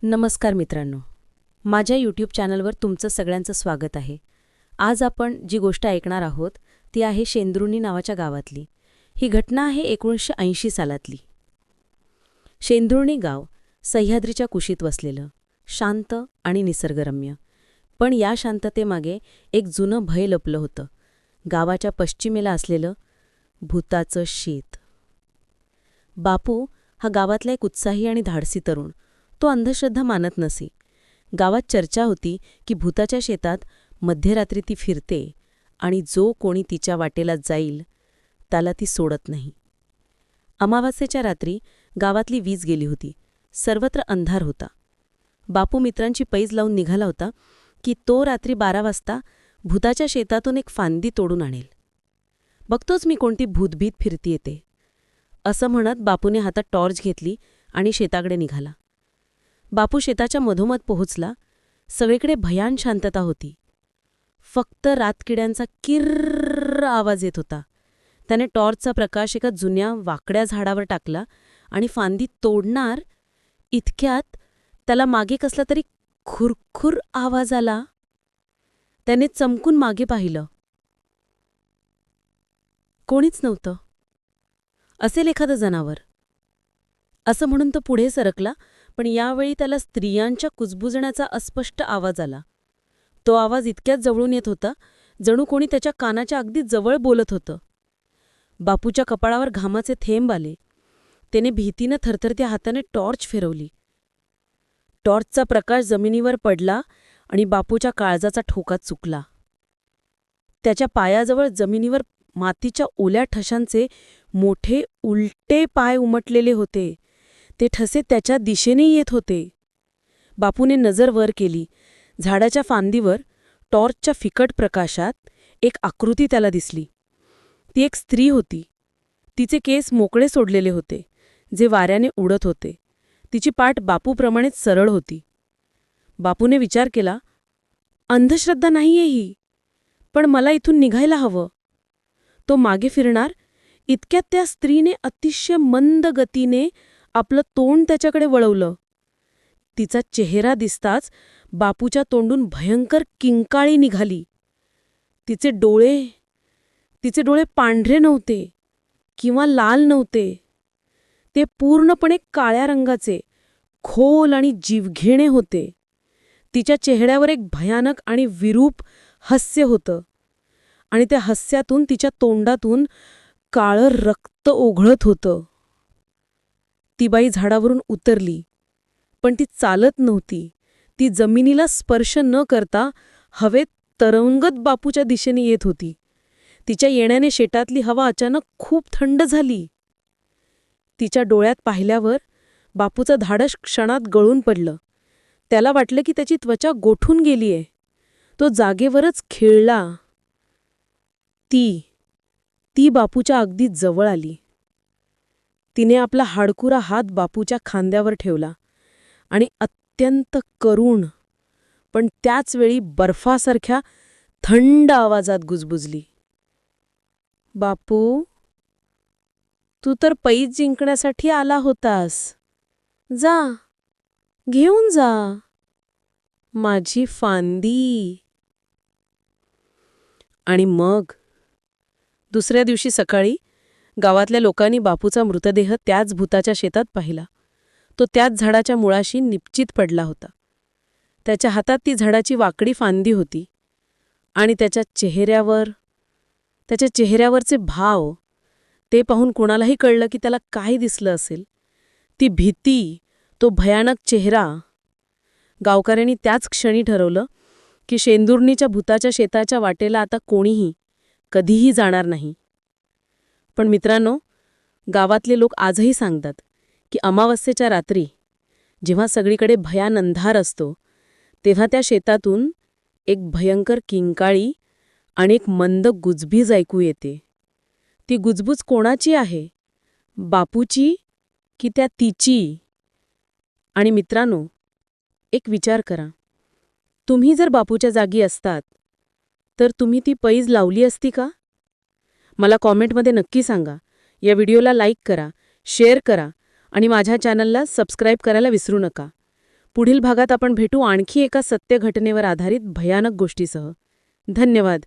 नमस्कार मित्रांनो, माझ्या यूट्यूब चॅनलवर तुमचं सगळ्यांचं स्वागत आहे. आज आपण जी गोष्ट ऐकणार आहोत ती आहे शेंद्रुणी नावाच्या गावातली. ही घटना आहे 1980 सालातली. शेंद्रुणी गाव सह्याद्रीच्या कुशीत वसलेलं, शांत आणि निसर्गरम्य. पण या शांततेमागे एक जुनं भय लपलं होतं. गावाच्या पश्चिमेला असलेलं भूताचं शेत. बापू हा गावातला एक उत्साही आणि धाडसी तरुण. तो अंधश्रद्धा मानत नसे. गावात चर्चा होती की भूताच्या शेतात मध्यरात्री ती फिरते आणि जो कोणी तिच्या वाटेला जाईल त्याला ती सोडत नाही. अमावास्येच्या रात्री गावातली वीज गेली होती. सर्वत्र अंधार होता. बापू मित्रांची पैज लावून निघाला होता की तो रात्री 12 वाजता भूताच्या शेतातून एक फांदी तोडून आणेल. बघतोच मी कोणती भूतभीत फिरती येते, असं म्हणत बापूने हातात टॉर्च घेतली आणि शेताकडे निघाला. बापू शेताच्या मधोमध पोहोचला. सगळीकडे भयान शांतता होती. फक्त रातकिड्यांचा किर्र आवाज येत होता. त्याने टॉर्चचा प्रकाश एका जुन्या वाकड्या झाडावर टाकला आणि फांदी तोडणार इतक्यात त्याला मागे कसला तरी खुरखुर आवाज आला. त्याने चमकून मागे पाहिलं. कोणीच नव्हतं. असेल एखादं जनावर, असं म्हणून तो पुढे सरकला. पण यावेळी त्याला स्त्रियांच्या कुजबुजण्याचा अस्पष्ट आवाज आला. तो आवाज इतक्यात जवळून येत होता जणू कोणी त्याच्या कानाच्या अगदी जवळ बोलत होतं. बापूच्या कपाळावर घामाचे थेंब आले. त्याने भीतीनं थरथरत्या हाताने टॉर्च फिरवली. टॉर्चचा प्रकाश जमिनीवर पडला आणि बापूच्या काळजाचा ठोका चुकला. त्याच्या पायाजवळ जमिनीवर मातीच्या ओल्या ठशांचे मोठे उलटे पाय उमटलेले होते. ते ठसे त्याच्या दिशेने येत होते. बापूने नजर वर केली. झाडाच्या फांदीवर टॉर्चच्या फिकट प्रकाशात एक आकृती त्याला दिसली. ती एक स्त्री होती. तिचे केस मोकळे सोडलेले होते, जे वाऱ्याने उडत होते. तिची पाठ बापूप्रमाणेच सरळ होती. बापूने विचार केला, अंधश्रद्धा नाहीये ही, पण मला इथून निघायला हवं. तो मागे फिरणार इतक्यात त्या स्त्रीने अतिशय मंद गतीने आपलं तोंड त्याच्याकडे वळवलं. तिचा चेहरा दिसताच बापूच्या तोंडून भयंकर किंकाळी निघाली. तिचे डोळे पांढरे नव्हते किंवा लाल नव्हते. ते पूर्णपणे काळ्या रंगाचे, खोल आणि जीवघेणे होते. तिच्या चेहऱ्यावर एक भयानक आणि विरूप हास्य होतं आणि त्या हास्यातून तिच्या तोंडातून काळं रक्त ओघळत होतं. ती बाई झाडावरून उतरली, पण ती चालत नव्हती. ती जमिनीला स्पर्श न करता हवेत तरंगत बापूच्या दिशेने येत होती. तिच्या येण्याने शेतातली हवा अचानक खूप थंड झाली. तिच्या डोळ्यात पाहिल्यावर बापूचं धाडस क्षणात गळून पडलं. त्याला वाटलं की त्याची त्वचा गोठून गेलीये. तो जागेवरच खिळला. ती बापूच्या अगदी जवळ आली. तिने आपला हाडकुरा हात बापूच्या खांद्यावर ठेवला आणि अत्यंत करुण पण त्याचवेळी बर्फासारख्या थंड आवाजात गुजबुजली, बापू, तू तर पैज जिंकण्यासाठी आला होतास. जा, घेऊन जा माझी फांदी. आणि मग दुसऱ्या दिवशी सकाळी गावातल्या लोकांनी बापूचा मृतदेह त्याच भूताच्या शेतात पाहिला. तो त्याच झाडाच्या मुळाशी निपचित पडला होता. त्याच्या हातात ती झाडाची वाकडी फांदी होती आणि त्याच्या चेहऱ्यावरचे भाव, ते पाहून कोणालाही कळलं की त्याला काय दिसलं असेल. ती भीती, तो भयानक चेहरा. गावकऱ्यांनी त्याच क्षणी ठरवलं की शेंदुर्णीच्या भूताच्या शेताच्या वाटेला आता कोणीही कधीही जाणार नाही. पण मित्रांनो, गावातले लोक आजही सांगतात की अमावास्येच्या रात्री जेव्हा सगळीकडे भयान अंधार असतो, तेव्हा त्या शेतातून एक भयंकर किंकाळी आणि एक मंद गुजबीज ऐकू येते. ती गुजबूज कोणाची आहे? बापूची की त्या तिची? आणि मित्रांनो, एक विचार करा. तुम्ही जर बापूच्या जागी असतात तर तुम्ही ती पैज लावली असती का? मला कॉमेंटमध्ये नक्की सांगा. या व्हिडिओला लाईक करा, शेअर करा आणि माझ्या चॅनलला सबस्क्राईब करायला विसरू नका. पुढील भागात आपण भेटू आणखी एका सत्य घटनेवर आधारित भयानक गोष्टीसह. धन्यवाद.